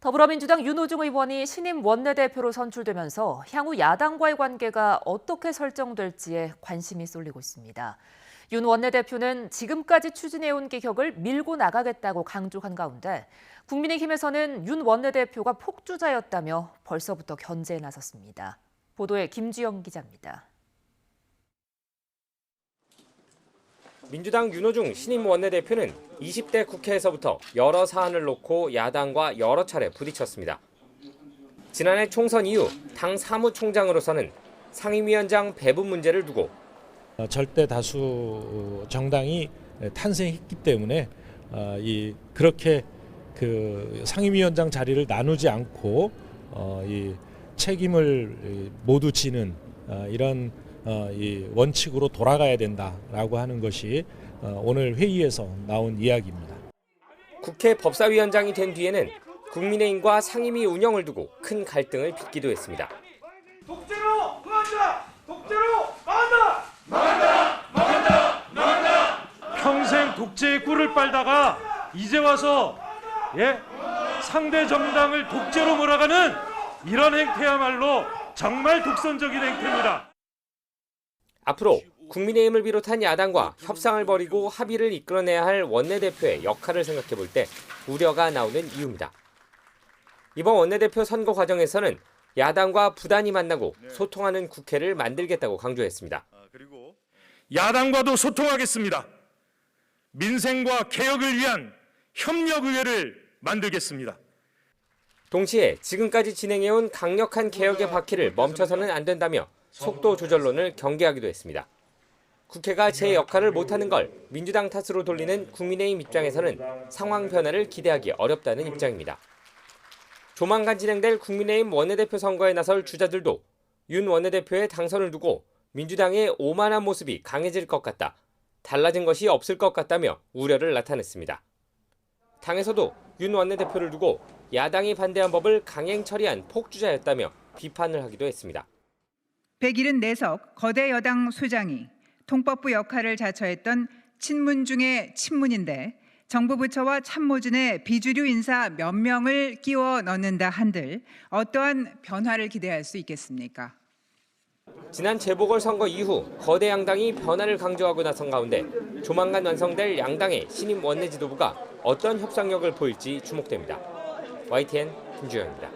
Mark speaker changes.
Speaker 1: 더불어민주당 윤호중 의원이 신임 원내대표로 선출되면서 향후 야당과의 관계가 어떻게 설정될지에 관심이 쏠리고 있습니다. 윤 원내대표는 지금까지 추진해온 개혁을 밀고 나가겠다고 강조한 가운데 국민의힘에서는 윤 원내대표가 폭주자였다며 벌써부터 견제에 나섰습니다. 보도에 김주영 기자입니다.
Speaker 2: 민주당 윤호중 신임 원내대표는 20대 국회에서부터 여러 사안을 놓고 야당과 여러 차례 부딪혔습니다. 지난해 총선 이후 당 사무총장으로서는 상임위원장 배분 문제를 두고
Speaker 3: 절대 다수 정당이 탄생했기 때문에 그렇게 그 상임위원장 자리를 나누지 않고 이 책임을 모두 지는 이런 이 원칙으로 돌아가야 된다라고 하는 것이 오늘 회의에서 나온 이야기입니다.
Speaker 2: 국회 법사위원장이 된 뒤에는 국민의힘과 상임위 운영을 두고 큰 갈등을 빚기도 했습니다.
Speaker 4: 독재로 망한다! 독재로 망한다! 망한다! 평생 독재의 꿀을 빨다가 이제 와서 상대 정당을 독재로 몰아가는 이런 행태야말로 정말 독선적인 행태입니다.
Speaker 2: 앞으로 국민의힘을 비롯한 야당과 협상을 벌이고 합의를 이끌어내야 할 원내대표의 역할을 생각해 볼 때 우려가 나오는 이유입니다. 이번 원내대표 선거 과정에서는 야당과 부단히 만나고 소통하는 국회를 만들겠다고 강조했습니다.
Speaker 4: 야당과도 소통하겠습니다. 민생과 개혁을 위한 협력의회를 만들겠습니다.
Speaker 2: 동시에 지금까지 진행해온 강력한 개혁의 바퀴를 멈춰서는 안 된다며 속도 조절론을 경계하기도 했습니다. 국회가 제 역할을 못하는 걸 민주당 탓으로 돌리는 국민의힘 입장에서는 상황 변화를 기대하기 어렵다는 입장입니다. 조만간 진행될 국민의힘 원내대표 선거에 나설 주자들도 윤 원내대표의 당선을 두고 민주당의 오만한 모습이 강해질 것 같다, 달라진 것이 없을 것 같다며 우려를 나타냈습니다. 당에서도 윤 원내대표를 두고 야당이 반대한 법을 강행 처리한 폭주자였다며 비판을 하기도 했습니다.
Speaker 5: 174석 거대 여당 수장이 통법부 역할을 자처했던 친문 중의 친문인데 정부 부처와 참모진의 비주류 인사 몇 명을 끼워 넣는다 한들 어떠한 변화를 기대할 수 있겠습니까?
Speaker 2: 지난 재보궐선거 이후 거대 양당이 변화를 강조하고 나선 가운데 조만간 완성될 양당의 신임 원내 지도부가 어떤 협상력을 보일지 주목됩니다. YTN 김주영입니다.